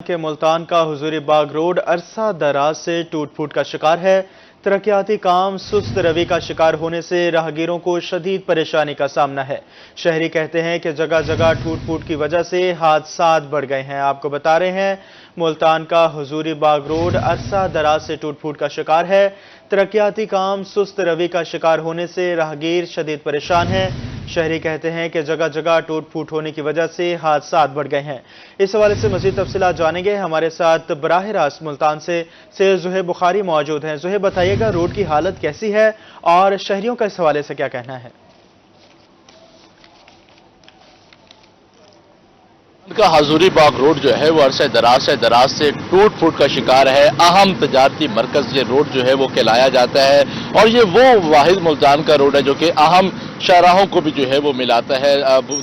کہ ملتان کا حضوری باغ روڈ عرصہ دراز سے ٹوٹ پھوٹ کا شکار ہے۔ ترقیاتی کام سست روی کا شکار ہونے سے راہگیروں کو شدید پریشانی کا سامنا ہے۔ شہری کہتے ہیں کہ جگہ جگہ ٹوٹ پھوٹ کی وجہ سے حادثات بڑھ گئے ہیں۔ آپ کو بتا رہے ہیں ملتان کا حضوری باغ روڈ عرصہ دراز سے ٹوٹ پھوٹ کا شکار ہے۔ ترقیاتی کام سست روی کا شکار ہونے سے راہگیر شدید پریشان ہیں۔ شہری کہتے ہیں کہ جگہ جگہ ٹوٹ پھوٹ ہونے کی وجہ سے حادثات بڑھ گئے ہیں۔ اس حوالے سے مزید تفصیلات جانیں گے۔ ہمارے ساتھ براہ راست ملتان سے سید زہیب بخاری موجود ہیں۔ زہیب بتائیے گا روڈ کی حالت کیسی ہے اور شہریوں کا اس حوالے سے کیا کہنا ہے؟ کا حضوری باغ روڈ جو ہے وہ عرصہ دراز سے ٹوٹ پھوٹ کا شکار ہے۔ اہم تجارتی مرکز یہ روڈ جو ہے وہ کہلایا جاتا ہے اور یہ وہ واحد ملتان کا روڈ ہے جو کہ اہم شاہراہوں کو بھی جو ہے وہ ملاتا ہے۔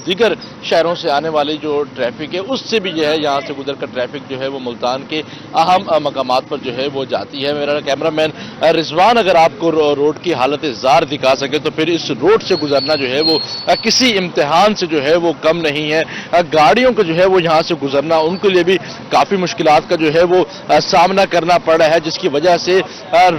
دیگر شہروں سے آنے والی جو ٹریفک ہے اس سے بھی جو ہے یہاں سے گزر کر ٹریفک جو ہے وہ ملتان کے اہم مقامات پر جو ہے وہ جاتی ہے۔ میرا کیمرہ مین رضوان اگر آپ کو روڈ کی حالت زار دکھا سکے تو پھر اس روڈ سے گزرنا جو ہے وہ کسی امتحان سے جو ہے وہ کم نہیں ہے۔ گاڑیوں کو جو ہے وہ یہاں سے گزرنا ان کے لیے بھی کافی مشکلات کا جو ہے وہ سامنا کرنا پڑ رہا ہے، جس کی وجہ سے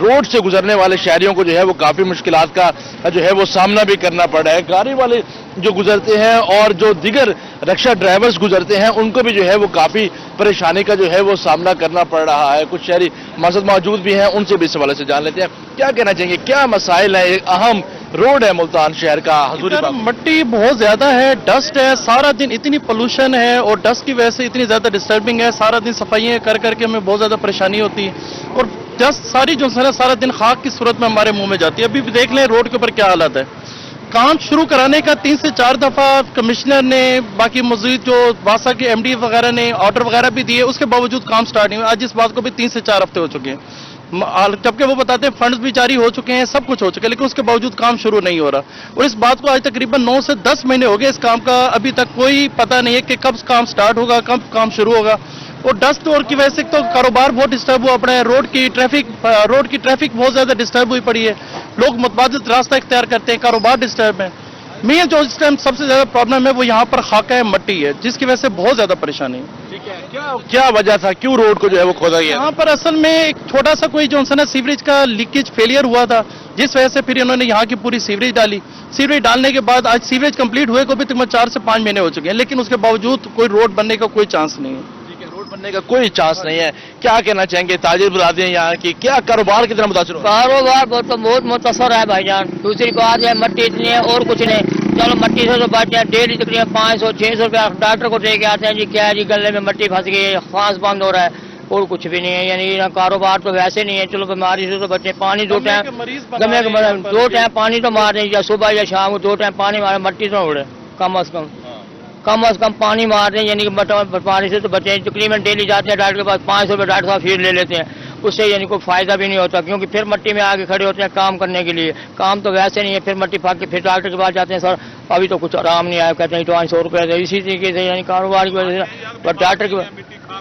روڈ سے گزرنے والے شہریوں کو جو ہے وہ کافی مشکلات کا جو ہے وہ سامنا بھی کرنا پڑ رہا ہے۔ گاڑی والے جو گزرتے ہیں اور جو دیگر رکشہ ڈرائیورز گزرتے ہیں ان کو بھی جو ہے وہ کافی پریشانی کا جو ہے وہ سامنا کرنا پڑ رہا ہے۔ کچھ شہری ہمارے موجود بھی ہیں، ان سے بھی اس حوالے سے جان لیتے ہیں کیا کہنا چاہیں گے، کیا مسائل ہیں۔ ایک اہم روڈ ہے ملتان شہر کا حضوری باغ۔ مٹی بہت زیادہ ہے، ڈسٹ ہے، سارا دن اتنی پولوشن ہے اور ڈسٹ کی وجہ سے اتنی زیادہ ڈسٹربنگ ہے، سارا دن صفائیاں کر کر کے ہمیں بہت زیادہ پریشانی ہوتی ہے اور ڈسٹ ساری جو ہے سارا دن خاک کی صورت میں ہمارے منہ میں جاتی ہے۔ ابھی بھی دیکھ لیں روڈ کے اوپر کیا حالت ہے۔ کام شروع کرانے کا 3 سے 4 دفعہ کمشنر نے، باقی مزید جو واسا کے ایم ڈی وغیرہ نے آرڈر وغیرہ بھی دیے، اس کے باوجود کام سٹارٹ نہیں ہوا۔ آج اس بات کو بھی 3 سے 4 ہفتے ہو چکے ہیں، جبکہ وہ بتاتے ہیں فنڈز بھی جاری ہو چکے ہیں، سب کچھ ہو چکا ہے، لیکن اس کے باوجود کام شروع نہیں ہو رہا اور اس بات کو آج تقریباً 9 سے 10 مہینے ہو گئے اس کام کا، ابھی تک کوئی پتہ نہیں ہے کہ کب کام سٹارٹ ہوگا، کب کام شروع ہوگا۔ اور ڈسٹ اور کی وجہ سے تو کاروبار بہت ڈسٹرب ہوا پڑا ہے، روڈ کی ٹریفک بہت زیادہ ڈسٹرب ہوئی پڑی ہے، لوگ متبادل راستہ اختیار کرتے ہیں، کاروبار ڈسٹرب ہے۔ مین جو اس ٹائم سب سے زیادہ پرابلم ہے وہ یہاں پر خاکہ ہے، مٹی ہے، جس کی وجہ سے بہت زیادہ پریشانی ہے۔ کیا وجہ تھا، کیوں روڈ کو جو ہے وہ کھودا گیا؟ یہاں پر اصل میں ایک چھوٹا سا کوئی جو ہے نا سیوریج کا لیکیج فیلئر ہوا تھا، جس وجہ سے پھر انہوں نے یہاں کی پوری سیوریج ڈالی۔ سیوریج ڈالنے کے بعد آج سیوریج کمپلیٹ ہوئے کو بھی تقریباً 4 سے 5 مہینے ہو چکے ہیں، لیکن اس کے باوجود کوئی روڈ بننے کا کوئی چانس نہیں ہے۔ روڈ بننے کا کوئی چانس نہیں ہے۔ کیا کہنا چاہیں گے تاجر برادری ہیں یہاں کی، کیا کاروبار کتنا متاثر ہو؟ کاروبار بہت متاثر ہے بھائی جان۔ دوسری بات ہے مٹی اتنی ہے اور کچھ نہیں، چلو مٹی سے تو بچے ہیں، ڈیلی تقریباً 500-600 روپیہ ڈاکٹر کو دے کے آتے ہیں، جی کیا ہے جی گلے میں مٹی پھنس گئی ہے، سانس بند ہو رہا ہے اور کچھ بھی نہیں ہے۔ یعنی کاروبار تو ویسے نہیں ہے، چلو بیماری سے تو بچے، پانی 2 ٹائم گمے کے 2 ٹائم پانی تو مار دیں، یا صبح یا شام کو 2 ٹائم پانی مارے، مٹی تو اڑے کم از کم پانی مار دیں، یعنی کہ پانی سے تو بچے تقریباً ڈیلی جاتے ہیں ڈاکٹر کے پاس، 500 روپے ڈاکٹر صاحب فیس لے لیتے ہیں، اس سے یعنی کوئی فائدہ بھی نہیں ہوتا، کیونکہ پھر مٹی میں آگے کھڑے ہوتے ہیں کام کرنے کے لیے، کام تو ویسے نہیں ہے، پھر مٹی پھاک کے پھر ڈاکٹر کے پاس جاتے ہیں، سر ابھی تو کچھ آرام نہیں آیا، کہتے ہیں 500 روپے دے، اسی طریقے سے یعنی کاروبار کی وجہ سے پر ڈاکٹر کے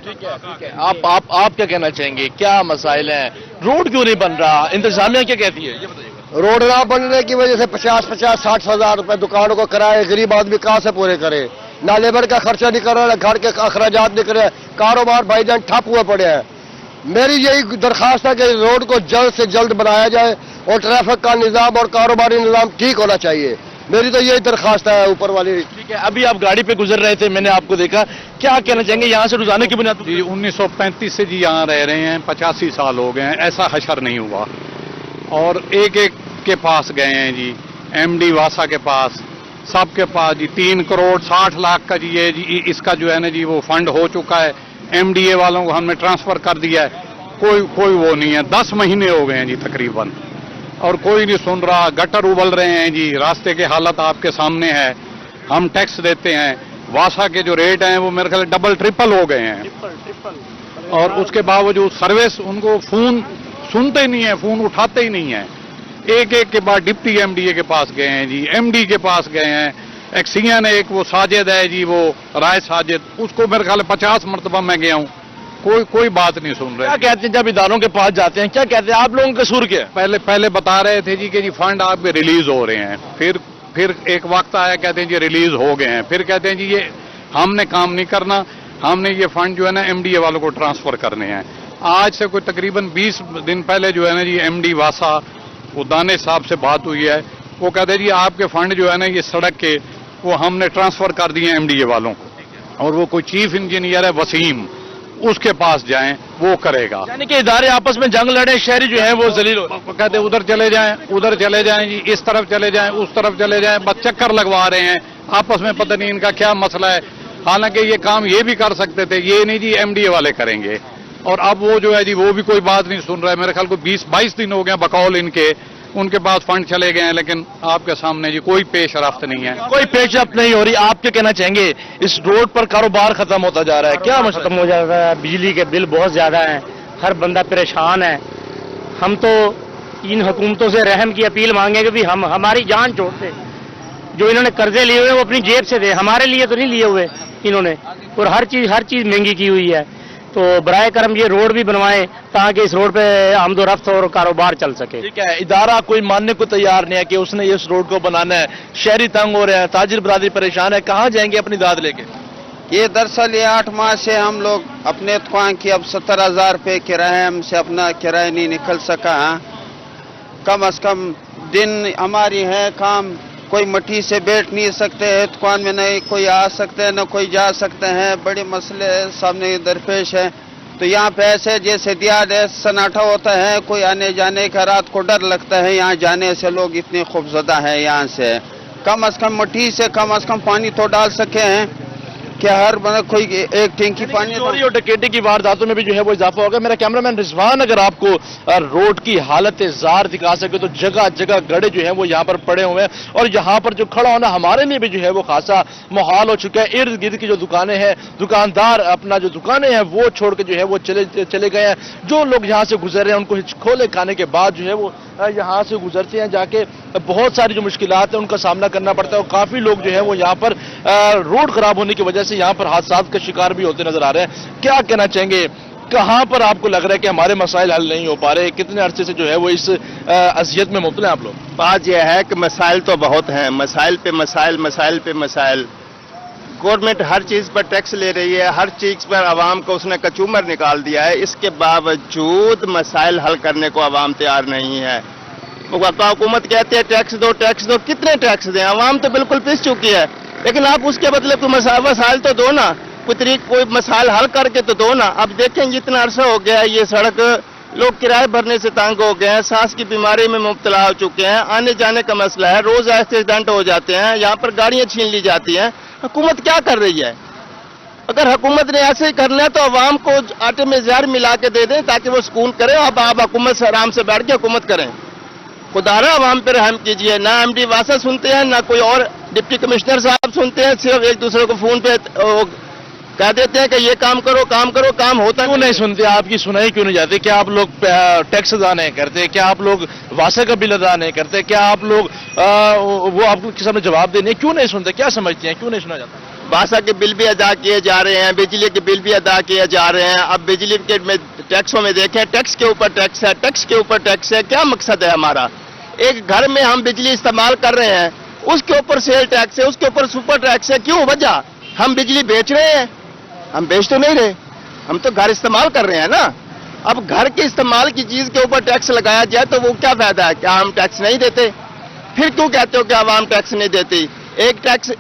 ٹھیک ہے، آپ کیا کہنا چاہیں گے، کیا مسائل ہیں، روڈ کیوں نہیں بن رہا، انتظامیہ کیا کہتی ہے یہ بتائیے؟ روڈ نہ بننے کی وجہ سے 50-60 ہزار روپے دکانوں کو کرائے غریب آدمی کہاں سے پورے کرے، نہ لیبر کا خرچہ نہیں کر رہا، نہ گھر کے اخراجات نہیں کر رہے، کاروبار بھائی جان ٹھپ ہوئے پڑے ہیں۔ میری یہی درخواست ہے کہ روڈ کو جلد سے جلد بنایا جائے اور ٹریفک کا نظام اور کاروباری نظام ٹھیک ہونا چاہیے، میری تو یہی درخواست ہے اوپر والی۔ ٹھیک ہے، ابھی آپ گاڑی پہ گزر رہے تھے، میں نے آپ کو دیکھا، کیا کہنا چاہیں گے یہاں سے روزانہ کی بنیاد پر؟ جی 1935 سے جی یہاں رہ رہے ہیں، 85 سال ہو گئے ہیں، ایسا حشر نہیں ہوا اور ایک کے پاس گئے ہیں جی، ایم ڈی واسا کے پاس، سب کے پاس جی 3 کروڑ 60 لاکھ کا جی یہ جی اس کا جو ہے نا جی وہ فنڈ ہو چکا ہے، ایم ڈی اے والوں کو ہم نے ٹرانسفر کر دیا ہے، کوئی وہ نہیں ہے، 10 مہینے ہو گئے ہیں جی تقریباً اور کوئی نہیں سن رہا، گٹر ابل رہے ہیں جی، راستے کے حالت آپ کے سامنے ہے، ہم ٹیکس دیتے ہیں، واسا کے جو ریٹ ہیں وہ میرے خیال ڈبل ٹرپل ہو گئے ہیں اور اس کے باوجود سروس ان کو فون سنتے نہیں ہیں، فون اٹھاتے ہی نہیں ہیں، ایک کے بعد ڈپٹی ایم ڈی اے کے پاس گئے ہیں جی، ایم ڈی کے پاس گئے ہیں، ایک سی این ایک وہ ساجد ہے جی، وہ رائے ساجد، اس کو میرے خیال 50 مرتبہ میں گیا ہوں، کوئی بات نہیں سن رہے۔ کیا کہتے ہیں جب اداروں کے پاس جاتے ہیں، کیا کہتے ہیں آپ لوگوں کا قصور کیا ہے؟ پہلے بتا رہے تھے جی کہ جی فنڈ آپ کے ریلیز ہو رہے ہیں، پھر ایک وقت آیا کہتے ہیں جی ریلیز ہو گئے ہیں، پھر کہتے ہیں جی یہ ہم نے کام نہیں کرنا، हमने ये फंड जो है ना एमडीए वालों को ट्रांसफर करने हैं। आज से कोई तकरीबन 20 दिन पहले जो है ना जी एमडी वासा वो दाने साहब से बात हुई है, वो कहते हैं जी आपके फंड जो है ना ये सड़क के वो हमने ट्रांसफर कर दिए एमडीए वालों को, और वो कोई चीफ इंजीनियर है वसीम, उसके पास जाएं वो करेगा। यानी कि इदारे आपस में जंग लड़े, शहरी जो है वो जलील हो। वो कहते हैं उधर चले जाएं जी, इस तरफ चले जाएं, उस तरफ चले जाएं, बस चक्कर लगवा रहे हैं आपस में, पता नहीं इनका क्या मसला है। हालांकि ये काम ये भी कर सकते थे, ये नहीं जी एमडीए वाले करेंगे। और अब वो जो है जी वो भी कोई बात नहीं सुन रहा है। मेरे ख्याल को 20-22 दिन हो गए बकौल इनके, उनके पास फंड चले गए हैं, लेकिन आपके सामने जी कोई पेश रफ्त नहीं है, कोई पेशरफ नहीं हो रही। आप क्या कहना चाहेंगे, इस रोड पर कारोबार खत्म होता जा रहा है, क्या मसला? खत्म हो जाता है, बिजली के बिल बहुत ज्यादा हैं, हर बंदा परेशान है। हम तो इन हुकूमतों से रहम की अपील मांगेंगे कि हम हमारी जान छोड़ दे, जो इन्होंने कर्जे लिए हुए वो अपनी जेब से दे, हमारे लिए तो नहीं लिए हुए इन्होंने। और हर चीज महंगी की हुई है, तो बराए करम ये रोड भी बनवाएं ताकि इस रोड पे आमदोरफ्त और कारोबार चल सके। ठीक है, इदारा कोई मानने को तैयार नहीं है कि उसने इस रोड को बनाना है। शहरी तंग हो रहे हैं, ताजिर बरादरी परेशान है, कहाँ जाएंगे अपनी दाद लेके? ये दरअसल ये 8 माह से हम लोग अपने दुकान की अब 70,000 रुपये किराया, हमसे अपना किराया नहीं निकल सका। कम से कम दिन हमारी है काम, कोई मट्टी से बैठ नहीं सकते हैं दुकान में, नहीं कोई आ सकते हैं न कोई जा सकते हैं, बड़े मसले सामने दरपेश है। तो यहाँ पे ऐसे जैसे दियाद है, सन्नाटा होता है, कोई आने जाने का रात को डर लगता है, यहाँ जाने से लोग इतने खौफजदा हैं यहाँ से। कम कम मट्टी से कम पानी तो डाल सके हैं कि हर मतलब कोई एक टैंकी पानी। चोरी और डकैती की वारदातों में भी जो है वो इजाफा होगा। मेरा कैमरामैन रिजवान अगर आपको रोड की हालत जार दिखा सके तो जगह जगह गड्ढे जो है वो यहाँ पर पड़े हुए हैं, और यहाँ पर जो खड़ा होना हमारे लिए भी जो है वो खासा मुहाल हो चुका है। इर्द गिर्द की जो दुकानें हैं, दुकानदार अपना जो दुकानें हैं वो छोड़ के जो है वो चले गए हैं। जो लोग यहाँ से गुजर रहे हैं उनको हिचकोले खाने के बाद जो है वो यहाँ से गुजरते हैं, जाके बहुत सारी जो मुश्किलात है उनका सामना करना पड़ता है। और काफी लोग जो है वो यहाँ पर रोड खराब होने की वजह से यहाँ पर हादसा का शिकार भी होते नजर आ रहे हैं। क्या कहना चाहेंगे, कहां पर आपको लग रहा है कि हमारे मसाइल हल नहीं हो पा रहे? कितने अरसे से जो है वो इस अजियत में मुब्तला हैं आप लोग? बात यह है कि मसाइल तो बहुत हैं, मसाइल पे मसाइल। गवर्नमेंट हर चीज पर टैक्स ले रही है, हर चीज पर आवाम को उसने कचूमर निकाल दिया है। इसके बावजूद मसाइल हल करने को आवाम तैयार नहीं है। हुकूमत कहती है टैक्स दो, कितने टैक्स दें? आवाम तो बिल्कुल पिस चुकी है, लेकिन आप उसके बदले कोई मसाइल तो दो ना, कोई मसाइल हल करके तो दो ना। अब देखें जितना अरसा हो गया है ये सड़क, लोग किराए भरने से तंग हो गए हैं, सांस की बीमारी में मुब्तला हो चुके हैं, आने जाने का मसला है, रोज एक्सीडेंट हो जाते हैं, यहाँ पर गाड़ियां छीन ली जाती हैं। हुकूमत क्या कर रही है? अगर हुकूमत ने ऐसे ही करना है तो अवाम को आटे में जहर मिला के दे दें ताकि वो सुकून करें। अब आप हुकूमत से आराम से बैठ के हुकूमत करें, खुदारा अवाम पर रहम कीजिए। ना एमडी वासा सुनते हैं, ना कोई और डिप्टी कमिश्नर साहब सुनते हैं, सिर्फ एक दूसरे को फोन पे कह देते हैं कि ये काम करो, काम होता क्यों नहीं सुनते? आपकी सुनाई क्यों नहीं जाती? क्या आप लोग टैक्स अदा नहीं करते? क्या आप लोग वासा का बिल अदा नहीं करते? क्या आप लोग वो आपको किसी में जवाब देने क्यों नहीं सुनते? क्या समझते हैं, क्यों नहीं सुना जाता? वासा के बिल भी अदा किए जा रहे हैं, बिजली के बिल भी अदा किए जा रहे हैं। अब बिजली के टैक्सों में देखें, टैक्स के ऊपर टैक्स है, टैक्स के ऊपर टैक्स है। क्या मकसद है हमारा? एक घर में हम बिजली इस्तेमाल कर रहे हैं, उसके ऊपर सेल टैक्स है, उसके ऊपर सुपर टैक्स है। क्यों वजह? हम बिजली बेच रहे हैं? हम बेच तो नहीं रहे, हम तो घर इस्तेमाल कर रहे हैं ना। अब घर के इस्तेमाल की चीज के ऊपर टैक्स लगाया जाए तो वो क्या फायदा है? क्या हम टैक्स नहीं देते? फिर क्यों कहते हो कि आवाम टैक्स नहीं देती? एक टैक्स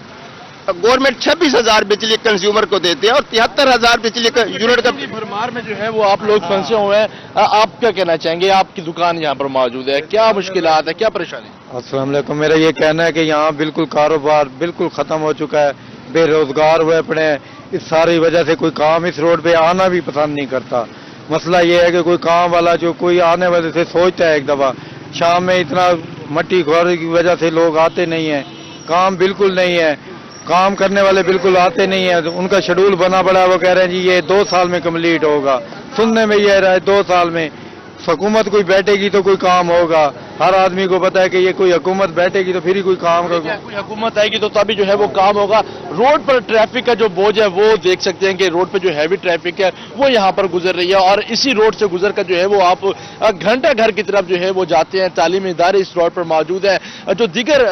गवर्नमेंट 26,000 बिजली कंज्यूमर को देती है और 73,000 बिजली का यूनिट का भरमार में जो है वो आप लोग फंसे हुए हैं। आप क्या कहना चाहेंगे? आपकी दुकान यहाँ पर मौजूद है, क्या मुश्किलात है, क्या परेशानी? अस्सलाम वालेकुम। मेरा ये कहना है कि यहाँ बिल्कुल कारोबार बिल्कुल खत्म हो चुका है, बेरोजगार हुए पड़े हैं। इस सारी वजह से कोई काम इस रोड पे आना भी पसंद नहीं करता। मसला ये है कि कोई काम वाला जो कोई आने वाले से सोचता है एक दफा, शाम में इतना मट्टी खोरी की वजह से लोग आते नहीं है, काम बिल्कुल नहीं है, काम करने वाले बिल्कुल आते नहीं है। उनका शेड्यूल बना पड़ा है, वो कह रहे हैं जी ये 2 साल में कंप्लीट होगा। सुनने में ये रहा है 2 साल में, हुकूमत कोई बैठेगी तो कोई काम होगा। हर आदमी को पता है कि ये कोई हुकूमत बैठेगी तो फिर ही कोई काम का कोई हुकूमत आएगी तो तभी जो है वो काम होगा। रोड पर ट्रैफिक का जो बोझ है वो देख सकते हैं कि रोड पर जो हैवी ट्रैफिक है वो यहाँ पर गुजर रही है, और इसी रोड से गुजर कर जो है वो आप घंटा घर की तरफ जो है वो जाते हैं। तालीमी इदारे इस रोड पर मौजूद हैं। जो दीगर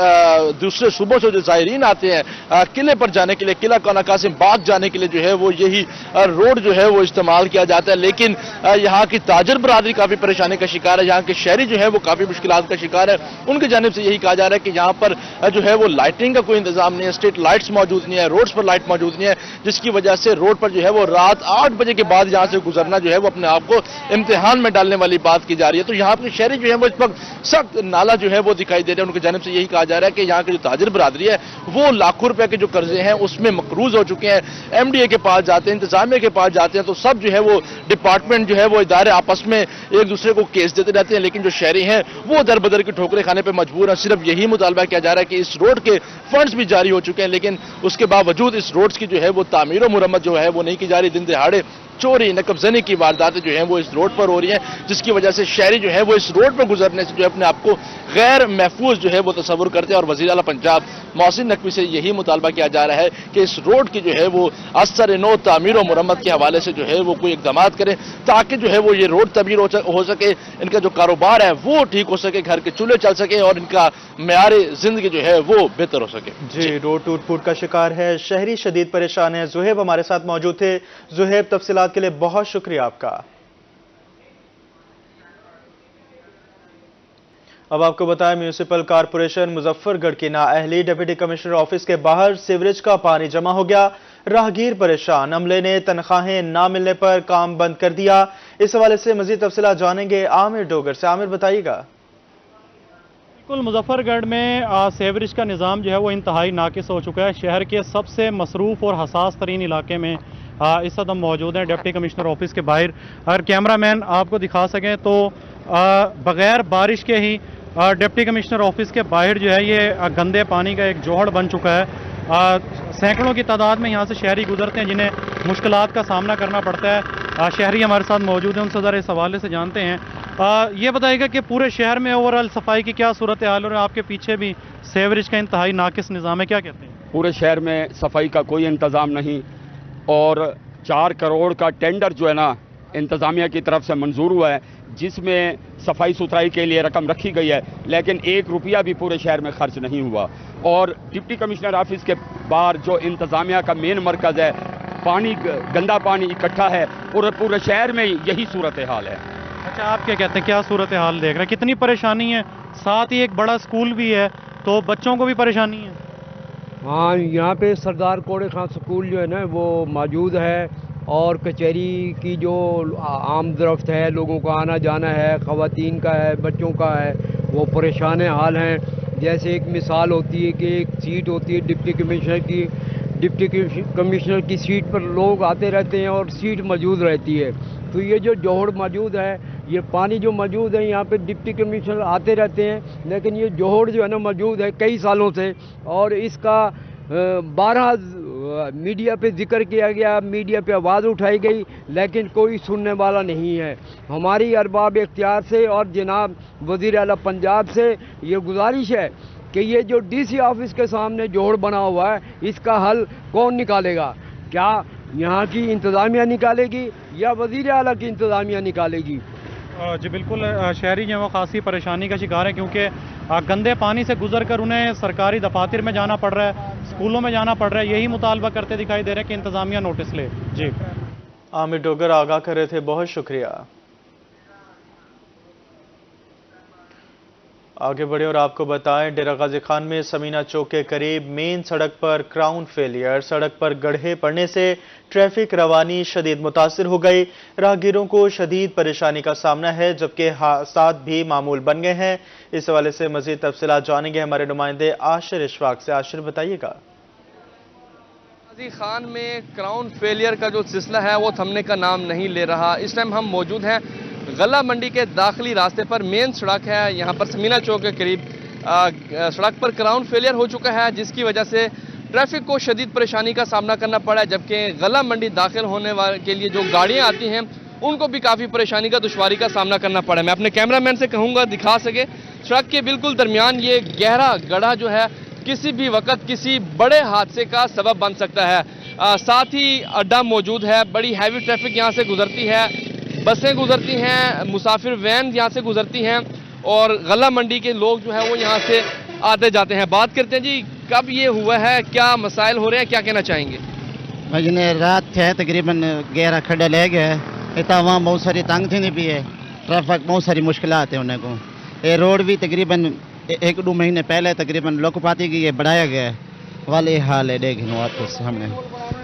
दूसरे सूबों से जो ज़ायरीन आते हैं किले पर जाने के लिए, किला काना कासिम बाग जाने के लिए जो है वो यही रोड जो है वो इस्तेमाल किया जाता है। लेकिन यहाँ की ताजर बरादरी काफी परेशानी का शिकार है, यहाँ के शहरी जो है वो काफी मुश्किलात का शिकार है। उनकी जानिब से यही कहा जा रहा है कि यहाँ पर जो है वो लाइटिंग का कोई इंतजाम नहीं है, स्ट्रीट लाइट्स मौजूद नहीं है, रोड्स पर लाइट मौजूद नहीं है, जिसकी वजह से रोड पर जो है वो रात 8 बजे के बाद यहाँ से गुजरना जो है वो अपने आप को इम्तिहान में डालने वाली बात की जा रही है। तो यहाँ के शहरी जो है वो इस वक्त सख्त नाला जो है वो दिखाई दे रहे हैं। उनकी जानिब से यही कहा जा रहा है कि यहाँ की जो ताजिर बरादरी है वो लाखों रुपए के जो कर्जे हैं उसमें मकरूज हो चुके हैं। एमडीए के पास जाते हैं, इंतजामिया के पास जाते हैं, तो सब जो है वो डिपार्टमेंट जो है वो इदारे आपस में एक दूसरे को केस देते रहते हैं, लेकिन जो शहरी हैं वो दर बदर की ठोकरें खाने पे मजबूर हैं। सिर्फ यही मुतालबा किया जा रहा है कि इस रोड के फंड्स भी जारी हो चुके हैं, लेकिन उसके बावजूद इस रोड्स की जो है वो तामीर और मुरम्मत जो है वो नहीं की जा रही। दिन दिहाड़े चोरी नकबजनी की वारदातें जो हैं वो इस रोड पर हो रही हैं, जिसकी वजह से शहरी जो है वो इस रोड पर गुजरने से जो है अपने आप को गैर महफूज जो है वो तस्वुर करते हैं। और वज़ीर आला पंजाब मोहसिन नकवी से यही मुतालबा किया जा रहा है कि इस रोड की जो है वो असर नो तामीर और मुरम्मत के हवाले से जो है वो कोई इक़दाम करें, ताकि जो है वो ये रोड तमीर हो सके, इनका जो कारोबार है वो ठीक हो सके, घर के चूल्हे चल सके और इनका मेयार जिंदगी जो है वो बेहतर हो सके। जी, रोड टूट फूट का शिकार है, शहरी शदीद परेशान है। ज़ुहैब हमारे साथ मौजूद थे। ज़ुहैब, तफसीलात के लिए बहुत शुक्रिया आपका। अब आपको बताएं, म्यूनिसिपल कारपोरेशन मुजफ्फरगढ़ की नाअहली डिप्टी कमिश्नर ऑफिस के बाहर सीवरेज का पानी जमा हो गया। राहगीर परेशान, अमले ने तनख्वाहें ना मिलने पर काम बंद कर दिया। इस हवाले से मजीद तफसीलात जानेंगे आमिर डोगर से। आमिर, बताइएगा। बिल्कुल, मुजफ्फरगढ़ में सीवरेज का निज़ाम जो है वो इंतहाई नाकिस हो चुका है। शहर के सबसे मसरूफ़ और हसास तरीन इलाके में इस वक्त हम मौजूद हैं डिप्टी कमिश्नर ऑफिस के बाहर। अगर कैमरामैन आपको दिखा सकें तो बग़ैर बारिश के ही डिप्टी कमिश्नर ऑफिस के बाहर जो है ये गंदे पानी का एक जोहड़ बन चुका है। सैकड़ों की तादाद में यहाँ से शहरी गुजरते हैं जिन्हें मुश्किलात का सामना करना पड़ता है। शहरी हमारे साथ मौजूद हैं, उनसे ज़रा इस हवाले से जानते हैं। ये बताइएगा कि पूरे शहर में ओवरऑल सफाई की क्या सूरत हाल, और आपके पीछे भी सीवरेज का इंतहाई नाकिस निज़ाम है, क्या कहते हैं? पूरे शहर में सफाई का कोई इंतज़ाम नहीं, और 4 करोड़ का टेंडर जो है ना इंतज़ामिया की तरफ से मंजूर हुआ है, जिसमें सफाई सुथराई के लिए रकम रखी गई है, लेकिन 1 रुपया भी पूरे शहर में खर्च नहीं हुआ। और डिप्टी कमिश्नर ऑफिस के बाहर जो इंतज़ामिया का मेन मरकज़ है, पानी गंदा पानी इकट्ठा है, और पूरे शहर में यही सूरत हाल है। अच्छा, आप क्या कहते हैं, क्या सूरत हाल देख रहे हैं? कितनी परेशानी है? साथ ही एक बड़ा स्कूल भी है, तो बच्चों को भी परेशानी है। हाँ, यहाँ पे सरदार कोड़े खां स्कूल जो है ना वो मौजूद है, और कचहरी की जो आम दरख्त है, लोगों का आना जाना है, ख़वातीन का है, बच्चों का है, वो परेशान हाल हैं। जैसे एक मिसाल होती है कि एक सीट होती है डिप्टी कमिश्नर की सीट पर लोग आते रहते हैं और सीट मौजूद रहती है। तो ये जो जोहड़ मौजूद है, ये पानी जो मौजूद है, यहाँ पे डिप्टी कमिश्नर आते रहते हैं, लेकिन ये जोहड़ जो है ना मौजूद है कई सालों से, और इसका 12 मीडिया पे जिक्र किया गया, मीडिया पे आवाज़ उठाई गई, लेकिन कोई सुनने वाला नहीं है। हमारी अरबाब इख्तियार से और जनाब वज़ीर आला पंजाब से ये गुजारिश है कि ये जो डीसी ऑफिस के सामने जोड़ बना हुआ है, इसका हल कौन निकालेगा? क्या यहाँ की इंतज़ामिया निकालेगी या वज़ीर आला की इंतज़ामिया निकालेगी? जी बिल्कुल, शहरी जो है वो खासी परेशानी का शिकार है, क्योंकि गंदे पानी से गुजर कर उन्हें सरकारी दफातर में जाना पड़ रहा है, स्कूलों में जाना पड़ रहा है। यही मुतालबा करते दिखाई दे रहे हैं कि इंतज़ामिया नोटिस ले। जी, आमिर डोगर आगाह कर रहे थे, बहुत शुक्रिया। आगे बढ़े और आपको बताएं, डेरा गाजी खान में समीना चौक के करीब मेन सड़क पर क्राउन फेलियर, सड़क पर गड्ढे पड़ने से ट्रैफिक रवानी शदीद मुतासिर हो गई। राहगीरों को शदीद परेशानी का सामना है, जबकि हादसात भी मामूल बन गए हैं। इस हवाले से मजीद तफसीलात जानेंगे हमारे नुमाइंदे आशिर इशफाक से। आशिर, बताइएगा। गाजी खान में क्राउन फेलियर का जो सिलसिला है वो थमने का नाम नहीं ले रहा। इस टाइम हम मौजूद हैं गला मंडी के दाखिली रास्ते पर, मेन सड़क है, यहाँ पर समीना चौक के करीब सड़क पर क्राउन फेलियर हो चुका है, जिसकी वजह से ट्रैफिक को शदीद परेशानी का सामना करना पड़ा है। जबकि गला मंडी दाखिल होने वाले के लिए जो गाड़ियाँ आती हैं उनको भी काफ़ी परेशानी का दुश्वारी का सामना करना पड़ा है। मैं अपने कैमरामैन से कहूँगा दिखा सके सड़क के बिल्कुल दरमियान ये गहरा गड्ढा जो है किसी भी वक्त किसी बड़े हादसे का सबब बन सकता है। साथ ही अड्डा मौजूद है, बड़ी हैवी ट्रैफिक यहाँ से गुजरती है, बसें गुजरती हैं, मुसाफिर वैन यहाँ से गुजरती हैं और गला मंडी के लोग जो हैं वो यहाँ से आते जाते हैं। बात करते हैं जी, कब ये हुआ है, क्या मसाइल हो रहे हैं, क्या कहना चाहेंगे? भाई रात थे तकरीबन 11 खड्डे ले गए, इतना वहाँ बहुत सारी तंग थी नहीं भी है, ट्रैफिक बहुत सारी मुश्किलात है उन्हें को। ये रोड भी तकरीबन 1-2 महीने पहले तकरीबन लोकपाती की बढ़ाया गया है, वाले हाल है देख लो आपके सामने।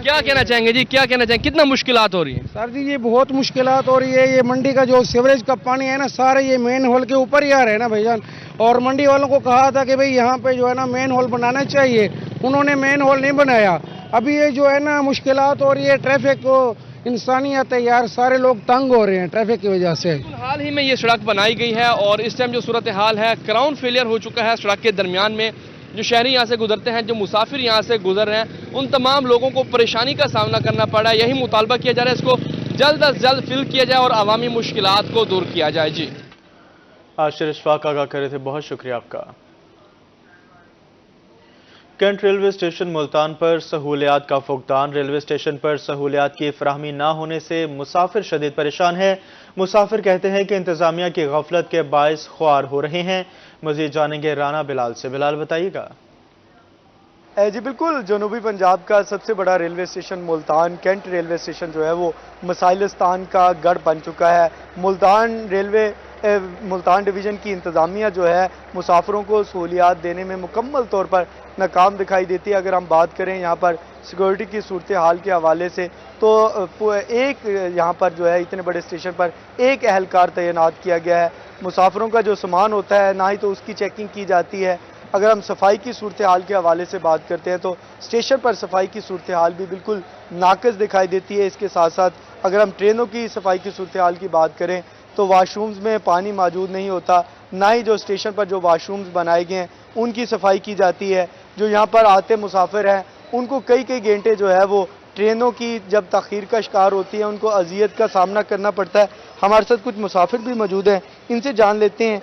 क्या कहना चाहेंगे जी, क्या कहना चाहेंगे, कितना मुश्किलात हो रही है? सर जी ये बहुत मुश्किलात हो रही है। ये मंडी का जो सीवरेज का पानी है ना, सारे ये मेन होल के ऊपर ही आ रहे हैं ना भाईजान। और मंडी वालों को कहा था कि भाई यहाँ पे जो है ना मेन होल बनाना चाहिए, उन्होंने मेन होल नहीं बनाया। अभी ये जो है ना मुश्किलात हो रही है, ट्रैफिक को इंसानियत है यार, सारे लोग तंग हो रहे हैं ट्रैफिक की वजह से। हाल ही में ये सड़क बनाई गई है और इस टाइम जो सूरत हाल है, क्राउन फेलियर हो चुका है सड़क के दरमियान में। जो शहरी यहाँ से गुजरते हैं, जो मुसाफिर यहाँ से गुजर रहे हैं, उन तमाम लोगों को परेशानी का सामना करना पड़ रहा है। यही मुतालबा किया जा रहा है, इसको जल्द अज जल्द फिल किया जाए और अवामी मुश्किलात को दूर किया जाए। जी आशिर इशफाक आगाह कर रहे थे, बहुत शुक्रिया आपका। कैंट रेलवे स्टेशन मुल्तान पर सहूलियात का फुकदान। रेलवे स्टेशन पर सहूलियात की फराहमी ना होने से मुसाफिर शदीद परेशान है। मुसाफिर कहते हैं कि इंतजामिया की गफलत के बायस ख्वार हो रहे हैं। मजीद जानेंगे राना बिलाल से। बिलाल बताइएगा। जी बिल्कुल, जनूबी पंजाब का सबसे बड़ा railway station Multan cantt railway station जो है वो मसाइलिस्तान का गढ़ बन चुका है। मुल्तान डिवीज़न की इंतज़ामिया जो है मुसाफिरों को सहूलियात देने में मुकम्मल तौर पर नाकाम दिखाई देती है। अगर हम बात करें यहाँ पर सिक्योरिटी की सूरत हाल के हवाले से, तो एक यहाँ पर जो है इतने बड़े स्टेशन पर एक अहलकार तैनात किया गया है। मुसाफिरों का जो सामान होता है ना ही तो उसकी चेकिंग की जाती है। अगर हम सफाई की सूरत हाल के हवाले से बात करते हैं तो स्टेशन पर सफाई की सूरत हाल भी बिल्कुल नाक़िस दिखाई देती है। इसके साथ साथ अगर हम ट्रेनों की सफाई की सूरत हाल की बात करें तो वाशरूम्स में पानी मौजूद नहीं होता, ना ही जो स्टेशन पर जो वाशरूम्स बनाए गए हैं उनकी सफाई की जाती है। जो यहाँ पर आते मुसाफिर हैं उनको कई घंटे जो है वो ट्रेनों की जब तख़ीर का शिकार होती है, उनको अजियत का सामना करना पड़ता है। हमारे साथ कुछ मुसाफिर भी मौजूद हैं, इनसे जान लेते हैं।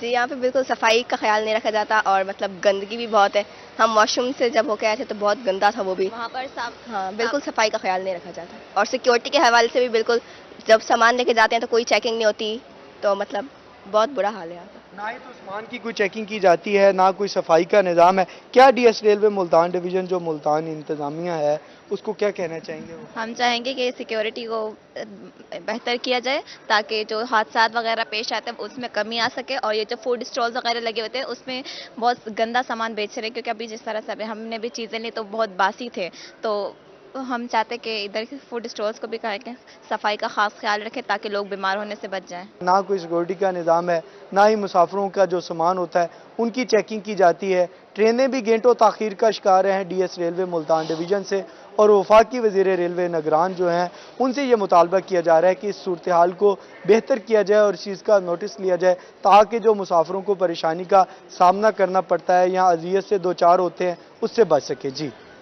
जी यहाँ पे बिल्कुल सफाई का ख्याल नहीं रखा जाता और मतलब गंदगी भी बहुत है। हम वॉशरूम से जब होके आए थे तो बहुत गंदा था वो भी वहाँ पर साफ। हाँ बिल्कुल सफाई का ख्याल नहीं रखा जाता और सिक्योरिटी के हवाले से भी बिल्कुल, जब सामान लेके जाते हैं तो कोई चेकिंग नहीं होती, तो मतलब बहुत बुरा हाल है यहाँ पर। ना ही तो सामान की कोई चेकिंग की जाती है, ना कोई सफाई का निज़ाम है। क्या डीएस रेलवे मुल्तान डिवीज़न जो मुल्तान इंतज़ामिया है उसको क्या कहना चाहेंगे? हम चाहेंगे कि सिक्योरिटी को बेहतर किया जाए ताकि जो हादसा वगैरह पेश आते हैं उसमें कमी आ सके। और ये जो फूड स्टॉल्स वगैरह लगे होते हैं उसमें बहुत गंदा सामान बेच रहे हैं, क्योंकि अभी जिस तरह से हमने भी चीज़ें ली तो बहुत बासी थे। तो हम चाहते कि इधर के फूड स्टॉल्स को भी कहें कि सफाई का खास ख्याल रखें ताकि लोग बीमार होने से बच जाएं। ना कोई सिक्योरिटी का निज़ाम है, ना ही मुसाफिरों का जो सामान होता है उनकी चेकिंग की जाती है। ट्रेनें भी घंटों ताख़ीर का शिकार हैं डीएस रेलवे मुल्तान डिवीज़न से। और वफाकी वज़ीर रेलवे निगरान जो हैं उनसे ये मुतालबा किया जा रहा है कि इस सूरत हाल को बेहतर किया जाए और इस चीज़ का नोटिस लिया जाए ताकि जो मुसाफिरों को परेशानी का सामना करना पड़ता है या अजियत से दो चार होते हैं उससे बच सके।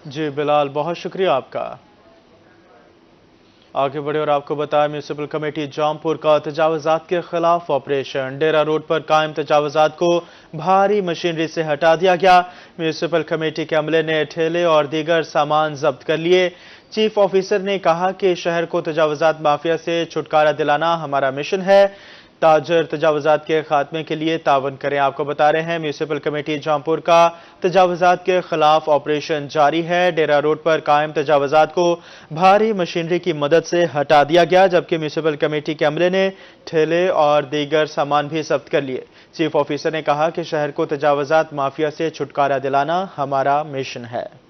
जी बिलाल, बहुत शुक्रिया आपका। आगे बढ़े और आपको बताया, म्यूनिसिपल कमेटी जामपुर का तजावुज़ात के खिलाफ ऑपरेशन। डेरा रोड पर कायम तजावुज़ात को भारी मशीनरी से हटा दिया गया। म्यूनिसिपल कमेटी के अमले ने ठेले और दीगर सामान जब्त कर लिए। चीफ ऑफिसर ने कहा कि शहर को तजावुज़ात माफिया से छुटकारा दिलाना हमारा मिशन है। ताजर तजावुज़ात के खात्मे के लिए तावन करें। आपको बता रहे हैं म्यूनिसिपल कमेटी जामपुर का तजावुज़ात के खिलाफ ऑपरेशन जारी है। डेरा रोड पर कायम तजावुज़ात को भारी मशीनरी की मदद से हटा दिया गया, जबकि म्यूनिसिपल कमेटी के अमले ने ठेले और दीगर सामान भी जब्त कर लिए। चीफ ऑफिसर ने कहा कि शहर को तजावुज़ात माफिया से छुटकारा दिलाना हमारा मिशन है।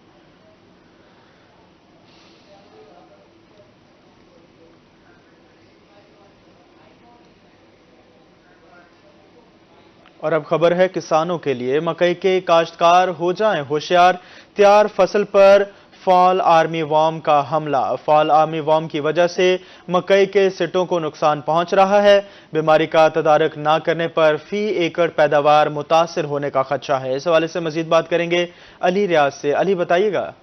और अब खबर है किसानों के लिए। मकई के काश्तकार हो जाएं होशियार, तैयार फसल पर फॉल आर्मी वॉर्म का हमला। फॉल आर्मी वॉर्म की वजह से मकई के सिटों को नुकसान पहुंच रहा है। बीमारी का तदारक ना करने पर फी एकड़ पैदावार मुतासिर होने का खदशा है। इस हवाले से मजीद बात करेंगे अली रियाज से। अली बताइएगा।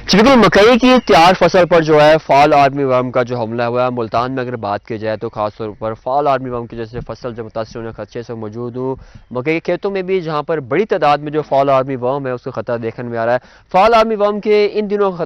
بالکل مکئی کی تیار فصل پر جو ہے فال آرمی ورم کا جو حملہ ہوا ہے ملتان میں اگر بات کی جائے تو خاص طور پر فال آرمی ورم کی جیسے فصل جو متاثر ہونے خدشے سے موجود ہوں مکئی کے کھیتوں میں بھی جہاں پر بڑی تعداد میں جو فال آرمی ورم ہے اس کا خطرہ دیکھنے میں آ رہا ہے. فال آرمی ورم کے ان دنوں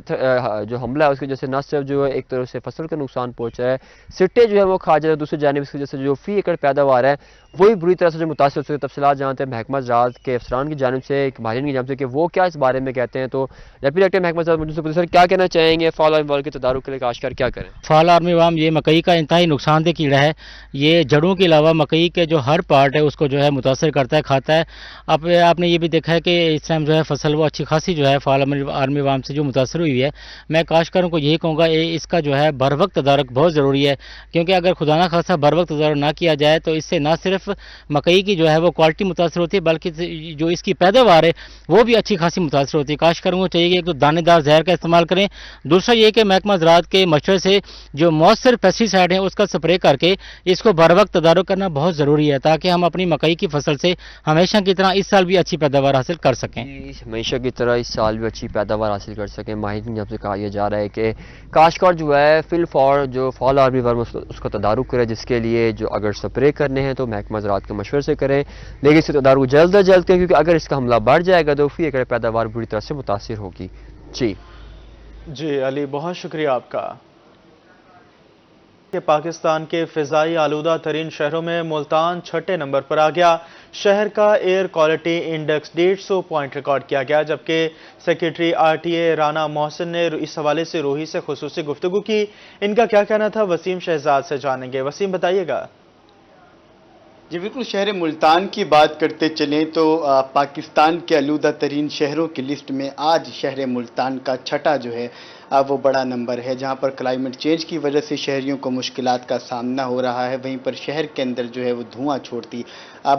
جو حملہ ہے اس کی وجہ سے نہ صرف جو ہے ایک طرف سے فصل کا نقصان پہنچا ہے سٹے جو ہے وہ کھا جاتے ہیں دوسری جانب اس کی وجہ سے جو فی ایکڑ پیداوار ہے وہی بری طرح سے جو متاثر ہو سکے. تفصیلات جانتے ہیں محکمہ زراعت کے افسران کی جانب سے ماہرین کی جانب سے کہ وہ کیا اس بارے میں کہتے ہیں. تو ڈپٹی ڈائریکٹر محکمہ زراعت موجود سر کیا کہنا چاہیں گے فال آرمی ورم کے تدارک کے لیے کاشتکار کیا کریں؟ فال آرمی ورم یہ مکئی کا انتہائی نقصان دہ کیڑا ہے. یہ جڑوں کے علاوہ مکئی کے جو ہر پارٹ ہے اس کو جو ہے متاثر کرتا ہے کھاتا ہے. اب آپ نے یہ بھی دیکھا ہے کہ اس ٹائم جو ہے فصل وہ اچھی خاصی جو ہے فال آرمی ورم سے جو متاثر ہوئی ہے. میں کاشتکاروں کو یہی کہوں گا اس کا جو ہے بر وقت تدارک بہت ضروری ہے کیونکہ اگر خدا نہ خاصا بر وقت تدارک نہ کیا جائے تو اس سے نہ صرف مکئی کی جو ہے وہ کوالٹی متاثر ہوتی ہے بلکہ جو اس کی پیداوار ہے وہ بھی اچھی خاصی متاثر ہوتی ہے. کاشتکاروں کو چاہیے کہ ایک تو دانے دار زہر کا استعمال کریں, دوسرا یہ کہ محکمہ زراعت کے مشورے سے جو مؤثر پیسٹی سائڈ ہیں اس کا سپرے کر کے اس کو بر وقت تدارک کرنا بہت ضروری ہے تاکہ ہم اپنی مکئی کی فصل سے ہمیشہ کی طرح اس سال بھی اچھی پیداوار حاصل کر سکیں. ہمیشہ کی طرح اس سال بھی اچھی پیداوار حاصل کر سکیں. ماہرین جب سے کہا یہ جا رہا ہے کہ کاشتکار جو ہے فل فار جو فال آرمی ورم اس کا تدارک کرے جس کے لیے جو اگر سپرے کرنے ہیں تو محکمہ زراعت کے مشورے سے کریں لیکن اس کے تدارک جلد از جلد کریں کیونکہ اگر اس کا حملہ بڑھ جائے گا تو فی ایکڑ پیداوار بری طرح سے متاثر ہوگی. جی علی بہت شکریہ آپ کا. کہ پاکستان کے فضائی آلودہ ترین شہروں میں ملتان 6 نمبر پر آ گیا. شہر کا air quality index 150 point record کیا گیا جبکہ سیکریٹری RTA رانا محسن نے اس حوالے سے روہی سے خصوصی گفتگو کی. ان کا کیا کہنا تھا وسیم شہزاد سے جانیں گے. وسیم بتائیے گا. جی بالکل شہر ملتان کی بات کرتے چلیں تو پاکستان کے آلودہ ترین شہروں کی لسٹ میں آج شہر ملتان کا 6 جو ہے وہ بڑا نمبر ہے جہاں پر کلائمیٹ چینج کی وجہ سے شہریوں کو مشکلات کا سامنا ہو رہا ہے. وہیں پر شہر کے اندر جو ہے وہ دھواں چھوڑتی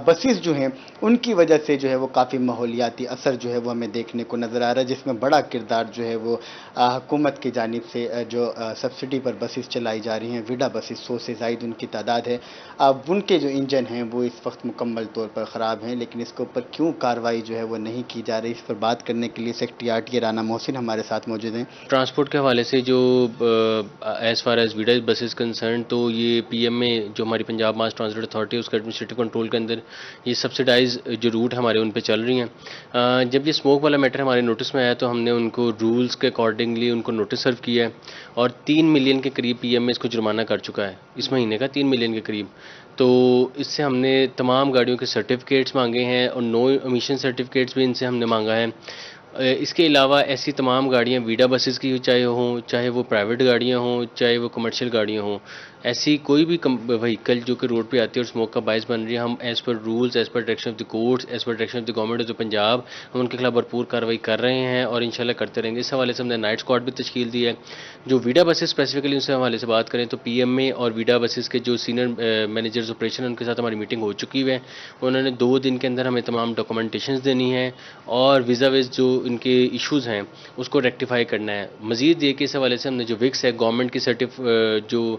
بسیز جو ہیں ان کی وجہ سے جو ہے وہ کافی ماحولیاتی اثر جو ہے وہ ہمیں دیکھنے کو نظر آ رہا ہے جس میں بڑا کردار جو ہے وہ حکومت کی جانب سے جو سبسڈی پر بسیز چلائی جا رہی ہیں ویڈا بسیز 100 سے زائد ان کی تعداد ہے. ان کے جو انجن ہیں وہ اس وقت مکمل طور پر خراب ہیں لیکن اس کے اوپر کیوں کارروائی جو ہے وہ نہیں کی جا رہی اس پر بات کرنے کے لیے سیکریٹری RTA رانا محسن ہمارے ساتھ موجود ہیں. ٹرانسپورٹ کے حوالے سے جو as far as Vida buses concern تو یہ PM میں جو ہماری پنجاب ماس ٹرانسپورٹ اتھارٹی اس کے ایڈمنسٹریٹو کنٹرول کے اندر یہ سبسڈائز جو روٹ ہمارے ان پہ چل رہی ہیں. جب یہ اسموک والا میٹر ہمارے نوٹس میں آیا تو ہم نے ان کو رولز کے اکارڈنگلی ان کو نوٹس سرو کیا ہے اور 3 ملین کے قریب PM میں اس کو جرمانہ کر چکا ہے اس مہینے کا 3 ملین کے قریب. تو اس سے ہم نے تمام گاڑیوں کے سرٹیفکیٹس مانگے ہیں اور نو امیشن سرٹیفکیٹس بھی ان سے ہم نے مانگا ہے. اس کے علاوہ ایسی تمام گاڑیاں ویڈا بسز کی چاہے وہ پرائیویٹ گاڑیاں ہوں چاہے وہ کمرشل گاڑیاں ہوں ایسی کوئی بھی وہیکل جو کہ روڈ پہ آتی ہے اور اسموک کا باعث بن رہی ہے ہم as per rules as per direction of the courts as per direction of the government of the Punjab ہم ان کے خلاف بھرپور کارروائی کر رہے ہیں اور انشاءاللہ کرتے رہیں گے. اس حوالے سے ہم نے نائٹ اسکواڈ بھی تشکیل دی ہے. جو ویڈا بسز اسپیسیفکلی ان سے حوالے سے بات کریں تو PMA اور ویڈا بسز کے جو سینئر مینیجرز آپریشن ان کے ساتھ ہماری میٹنگ ہو چکی ہے. انہوں نے 2 دن کے اندر ہمیں تمام ڈاکومنٹیشنز دینی ہے اور ویزا ویز جو ان کے ایشوز ہیں اس کو ریکٹیفائی کرنا ہے. مزید یہ کہ اس حوالے سے ہم نے جو وکس ہے گورنمنٹ کی جو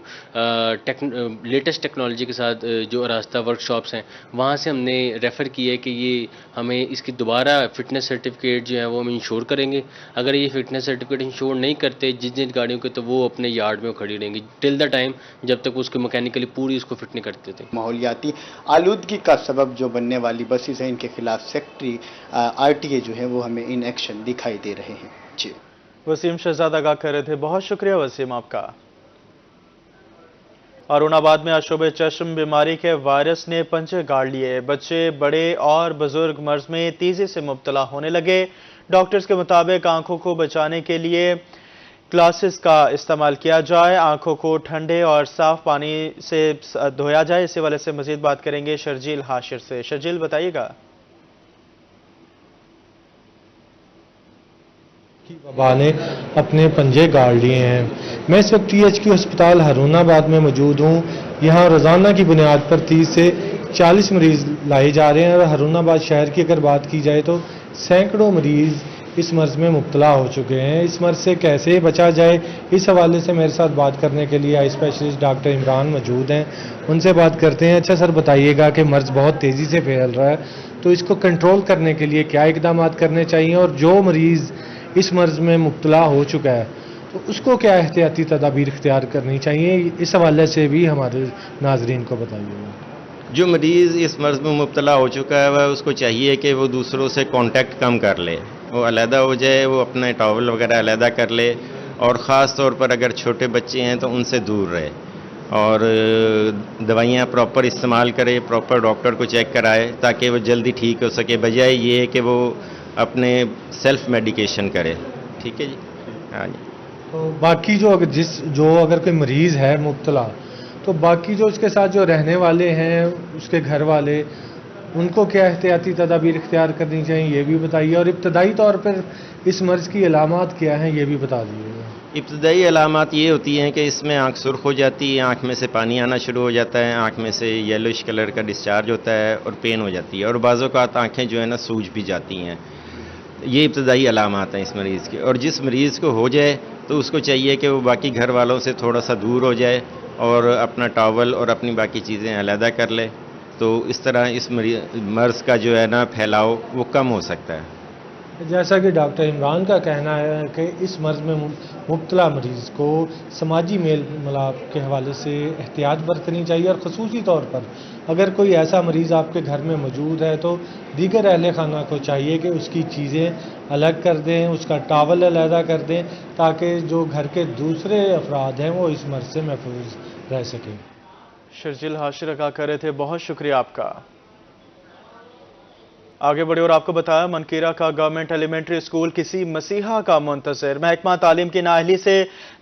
لیٹسٹ ٹیکنالوجی کے ساتھ جو راستہ ورک شاپس ہیں وہاں سے ہم نے ریفر کیا ہے کہ یہ ہمیں اس کی دوبارہ فٹنس سرٹیفکیٹ جو ہے وہ ہم انشور کریں گے. اگر یہ فٹنس سرٹیفکیٹ انشور نہیں کرتے جن گاڑیوں کے تو وہ اپنے یارڈ میں وہ کھڑی رہیں گی ٹل دا ٹائم جب تک اس کو میکینیکلی پوری اس کو فٹ نہیں کرتے تھے. ماحولیاتی آلودگی کا سبب جو بننے والی بسیز ہیں ان کے خلاف سیکریٹری RTA جو ہے وہ ہمیں ان ایکشن دکھائی دے رہے ہیں. جی وسیم شہزاد آگاہ کر رہے تھے. بہت شکریہ وسیم آپ کا. ارون آباد میں آشوب چشم بیماری کے وائرس نے پنجے گاڑ لیے. بچے بڑے اور بزرگ مرض میں تیزی سے مبتلا ہونے لگے. ڈاکٹرز کے مطابق آنکھوں کو بچانے کے لیے گلاسز کا استعمال کیا جائے, آنکھوں کو ٹھنڈے اور صاف پانی سے دھویا جائے. اس حوالے سے مزید بات کریں گے شرجیل ہاشر سے. شرجیل بتائیے گا. وبا نے اپنے پنجے گاڑ لیے ہیں. میں اس وقت THQ ہسپتال ہارون آباد میں موجود ہوں. یہاں روزانہ کی بنیاد پر 30 سے 40 مریض لائے جا رہے ہیں اور ہارون آباد شہر کی اگر بات کی جائے تو سینکڑوں مریض اس مرض میں مبتلا ہو چکے ہیں. اس مرض سے کیسے بچا جائے اس حوالے سے میرے ساتھ بات کرنے کے لیے آئی اسپیشلسٹ ڈاکٹر عمران موجود ہیں. ان سے بات کرتے ہیں. اچھا سر بتائیے گا کہ مرض بہت تیزی سے پھیل رہا ہے تو اس کو کنٹرول کرنے کے لیے کیا اقدامات کرنے چاہیے اور جو مریض इस मर्ज़ में मुब्तला हो चुका है, तो उसको क्या एहतियाती तदाबीर इख्तियार करनी चाहिए, इस हवाले से भी हमारे नाजरीन को बताइएगा। जो मरीज़ इस मर्ज़ में मुब्तला हो चुका है वह उसको चाहिए कि वो दूसरों से कांटेक्ट कम कर ले, वो अलहदा हो जाए, वो अपने टॉवल वगैरह अलहदा कर ले, और ख़ास तौर पर अगर छोटे बच्चे हैं तो उनसे दूर रहे, और दवाइयाँ प्रॉपर इस्तेमाल करे, प्रॉपर डॉक्टर को चेक कराए ताकि वो जल्दी ठीक हो सके, बजाय ये कि वो अपने सेल्फ मेडिकेशन करे। ठीक है जी, हाँ जी। तो बाकी जो अगर कोई मरीज़ है मुब्तला, तो बाकी जो उसके साथ जो रहने वाले हैं, उसके घर वाले, उनको क्या एहतियाती तदाबीर इख्तियार करनी चाहिए ये भी बताइए, और इब्तदाई तौर पर इस मर्ज़ की अलामात क्या हैं ये भी बता दीजिएगा। इब्तदाई अलामात ये होती हैं कि इसमें आँख सुर्ख हो जाती है, आँख में से पानी आना शुरू हो जाता है, आँख में से येलोइश कलर का डिस्चार्ज होता है और पेन हो जाती है, और बाज़ औक़ात आँखें जो है ना सूज भी जाती हैं। ये इब्तदाई अलामात हैं इस मरीज़ की। और जिस मरीज़ को हो जाए तो उसको चाहिए कि वो बाकी घर वालों से थोड़ा सा दूर हो जाए और अपना टॉवल और अपनी बाकी चीज़ें अलहदा कर ले, तो इस तरह इस मर्ज़ का जो है ना फैलाव वो कम हो सकता है। जैसा कि डॉक्टर इमरान का कहना है कि इस मर्ज़ में मुब्तला मरीज़ को समाजी मेल मिलाप के हवाले से एहतियात बरतनी चाहिए, और ख़ुसूसी तौर पर अगर कोई ऐसा मरीज़ आपके घर में मौजूद है तो दीगर अहले खाना को चाहिए कि उसकी चीज़ें अलग कर दें, उसका टावल अलहदा कर दें, ताकि जो घर के दूसरे अफराद हैं वो इस मर्ज़ से महफूज रह सकें। शर्जिल हाशिर अगा कर रहे थे, बहुत शुक्रिया आपका। आगे बढ़े और आपको बताया मनकीरा का गवर्नमेंट एलिमेंट्री स्कूल किसी मसीहा का मुंतज़िर। महकमा तालीम की नाअहली से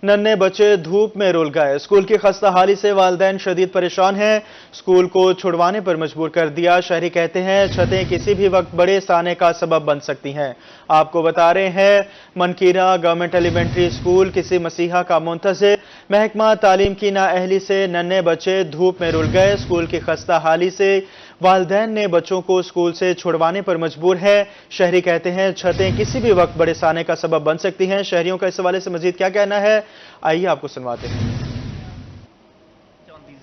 नन्हे बच्चे धूप में रुल गए। स्कूल की खस्ता हाली से वालिदैन शदीद परेशान हैं, स्कूल को छुड़वाने पर मजबूर कर दिया। शहरी कहते हैं छतें किसी भी वक्त बड़े साने का सबब बन सकती हैं। आपको बता रहे हैं मनकीरा गवर्नमेंट एलिमेंट्री स्कूल किसी मसीहा का मुंतज़िर। महकमा तालीम की नाअहली से नन्हे बच्चे धूप में रुल गए। स्कूल की खस्ता हाली से वालिदैन ने बच्चों को स्कूल से छुड़वाने पर मजबूर है। शहरी कहते हैं छतें किसी भी वक्त बड़े साने का सबब बन सकती हैं। शहरियों का इस हवाले से मजीद क्या कहना है, आइए आपको सुनवाते हैं।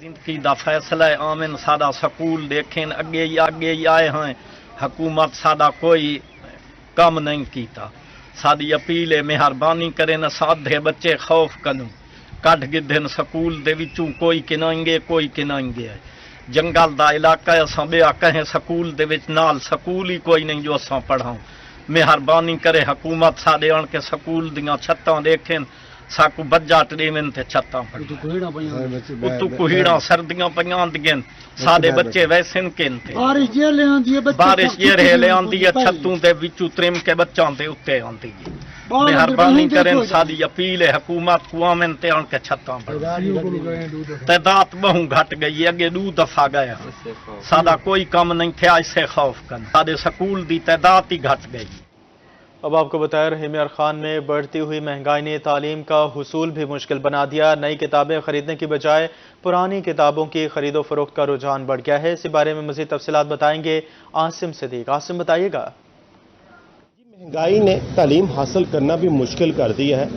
जिंदगी दा फैसला है आमिन सादा स्कूल देखें अगे ही आए हैं, हुकूमत सादा कोई कम नहीं कीता। सादी अपील है मेहरबानी करें न साधे बच्चे खौफ कनु कट गिद्धन स्कूल दे विचों कोई किनाएंगे जंगल दा इलाका है, असां बिया कहें स्कूल दे विच नाल स्कूल ही कोई नहीं जो असां पढ़ाऊं। मेहरबानी करे हुकूमत साडे आण के स्कूल दियां छत्तां देखें, साकू बजट देवन ते छत्तां उत्तू कुहीड़ा सर्दियां पईयां दियन, साडे बच्चे वैसे किन ते बारिश ये ले आंदी है छत्तों ते विचू त्रिम के बच्चों ते उत्ते आंदी है। मेहरबानी करें साडी अपील है हुकूमत को आमिन ते आण के छत्तां तैदाद बहु घट गई, अगे 2 दफा गया, सादा कोई कम नहीं थे, ऐसे खौफ कर साडे स्कूल दी तैदाद ही घट गई। अब आपको बताया रहीम यार खान में बढ़ती हुई महंगाई ने तालीम का हुसूल भी मुश्किल बना दिया। नई किताबें खरीदने की बजाय पुरानी किताबों की खरीदो फरोख्त का रुझान बढ़ गया है। इसी बारे में मज़ीद तफसीलात बताएंगे आसिम सिद्दीक। आसिम बताइएगा। महंगाई ने तालीम हासिल करना भी मुश्किल कर दिया है।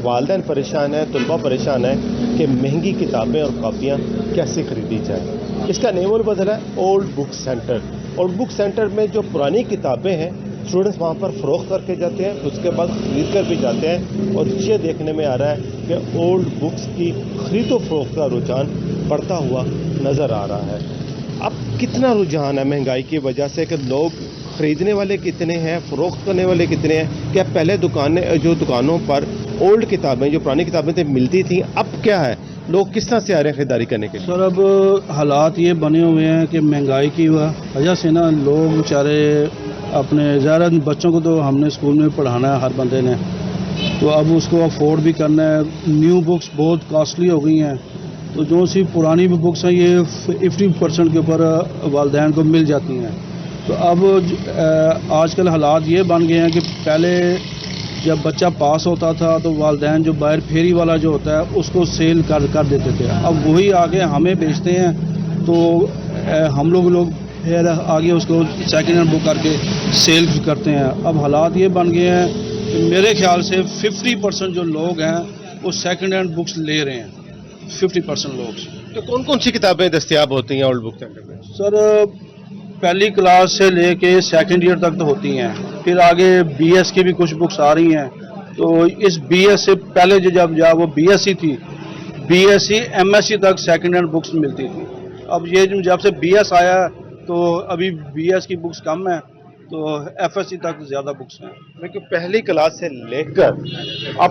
वालिदैन परेशान है, तलबा परेशान है कि महंगी किताबें और कापियाँ कैसे खरीदी जाए। इसका नेम और बदला है old book centre. Old book centre में जो पुरानी किताबें हैं स्टूडेंट्स वहाँ पर फ़रोख्त करके जाते हैं, उसके बाद खरीद कर भी जाते हैं, और ये देखने में आ रहा है कि ओल्ड बुक्स की खरीदो फरोख्त का रुझान बढ़ता हुआ नज़र आ रहा है। अब कितना रुझान है महंगाई की वजह से कि लोग खरीदने वाले कितने हैं, फ़रोख्त करने वाले कितने हैं। क्या पहले दुकानों पर ओल्ड किताबें जो पुरानी किताबें थी मिलती थी, अब क्या है, लोग किस तरह से आ रहे हैं खरीदारी करने के लिए? सर अब हालात ये बने हुए हैं कि महंगाई की वजह से ना लोग बेचारे अपने ज़्यादा बच्चों को तो हमने स्कूल में पढ़ाना है हर बंदे ने, तो अब उसको अफोर्ड भी करना है। न्यू बुक्स बहुत कॉस्टली हो गई हैं, तो जो सी पुरानी भी बुक्स हैं ये 50% के ऊपर वालिदैन को मिल जाती हैं। तो अब आजकल हालात ये बन गए हैं कि पहले जब बच्चा पास होता था तो वालिदैन जो बाहर फेरी वाला जो होता है उसको सेल कर देते थे, अब वही आगे हमें बेचते हैं, तो हम लोग फिर आगे उसको सेकेंड हैंड बुक करके सेल करते हैं। अब हालात ये बन गए हैं कि मेरे ख्याल से 50% जो लोग हैं वो सेकेंड हैंड बुक्स ले रहे हैं, 50% लोग। तो कौन कौन सी किताबें दस्तियाब होती हैं ओल्ड बुक सेंटर में? सर पहली क्लास से लेके सेकेंड ईयर तक तो होती हैं, फिर आगे BS की भी कुछ बुक्स आ रही हैं। तो इस BS से पहले जब वो BSc थी, BSc MSc तक सेकेंड हैंड बुक्स मिलती थी। अब ये जब से BS आया तो अभी BS की बुक्स कम है, तो FSc तक ज़्यादा बुक्स हैं। देखिए पहली क्लास से लेकर अब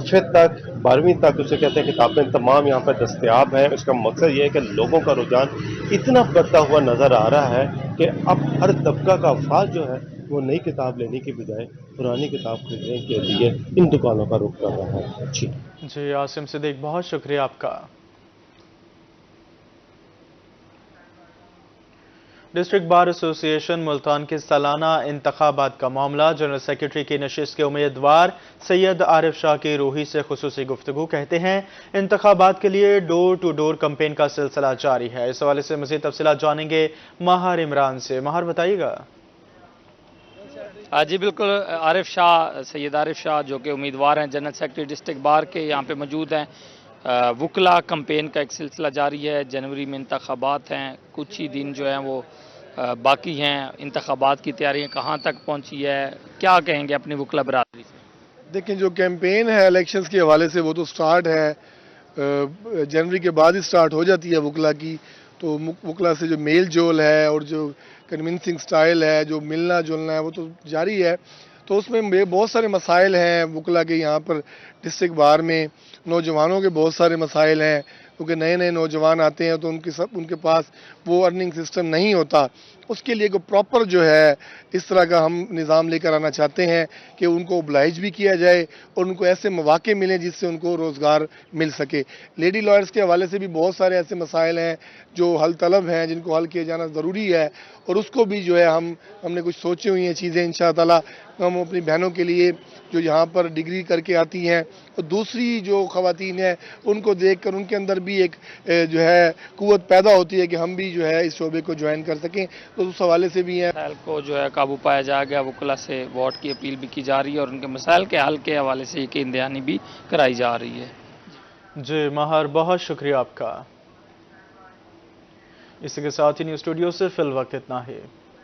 FA तक 12वीं तक उसे कहते हैं किताबें तमाम यहाँ पर दस्तयाब हैं। इसका मकसद ये है कि लोगों का रुझान इतना बढ़ता हुआ नज़र आ रहा है कि अब हर तबका का अफराद जो है वो नई किताब लेने की बजाय पुरानी किताब खरीदने के लिए इन दुकानों का रुख कर रहा है। जी आसिम सिद्दीक, बहुत शुक्रिया आपका। डिस्ट्रिक्ट बार एसोसिएशन मुल्तान के सालाना इंतखाबात का मामला, जनरल सेक्रेटरी की नशिस्त के उम्मीदवार सैयद आरिफ शाह की रूही से खुसूसी गुफ्तगू। कहते हैं इंतखाबात के लिए डोर टू डोर कैंपेन का सिलसिला जारी है। इस हवाले से मज़ीद तफसीलात जानेंगे महार इमरान से। महार बताइएगा। जी बिल्कुल, आरिफ शाह, सैयद आरिफ शाह जो कि उम्मीदवार हैं जनरल सेक्रेटरी डिस्ट्रिक्ट बार के, यहाँ पे मौजूद हैं। वकला कैंपेन का एक सिलसिला जारी है। जनवरी में इंतखाबात हैं, कुछ ही दिन जो हैं वो बाकी हैं। इंतखाबात की तैयारियां कहाँ तक पहुँची है, क्या कहेंगे अपनी वकला बरादरी से? देखिए, जो कैंपेन है इलेक्शंस के हवाले से वो तो स्टार्ट है, जनवरी के बाद ही स्टार्ट हो जाती है वकला की। तो वकला से जो मेल जोल है और जो कन्विंसिंग स्टाइल है, जो मिलना जुलना है, वो तो जारी है। तो उसमें बहुत सारे मसाइल हैं वकला के। यहाँ पर डिस्ट्रिक्ट बार में नौजवानों के बहुत सारे मसाइल हैं, क्योंकि नए नए नौजवान आते हैं तो उनके पास वो अर्निंग सिस्टम नहीं होता। उसके लिए को प्रॉपर जो है इस तरह का हम निज़ाम लेकर आना चाहते हैं कि उनको ओब्लाइज भी किया जाए और उनको ऐसे मौके मिलें जिससे उनको रोज़गार मिल सके। लेडी लॉयर्स के हवाले से भी बहुत सारे ऐसे मसाइल हैं जो हल तलब हैं, जिनको हल किया जाना ज़रूरी है, और उसको भी जो है हमने कुछ सोची हुई हैं चीज़ें। इंशाअल्लाह हम अपनी बहनों के लिए जो यहाँ पर डिग्री करके आती हैं और दूसरी जो ख़वातीन हैं उनको देखकर उनके अंदर भी एक जो है क़ुव्वत पैदा होती है कि हम भी जो है इस शोबे को ज्वाइन कर सकें। तो उस हवाले से भी है मसाइल को जो है काबू पाया जाएगा। वकला से वोट की अपील भी की जा रही है और उनके मसाइल के हल के हवाले से यकीन दहानी भी कराई जा रही है। जी महार, बहुत शुक्रिया आपका। इसी के साथ ही न्यूज़ स्टूडियो से फिल वक्त इतना ही।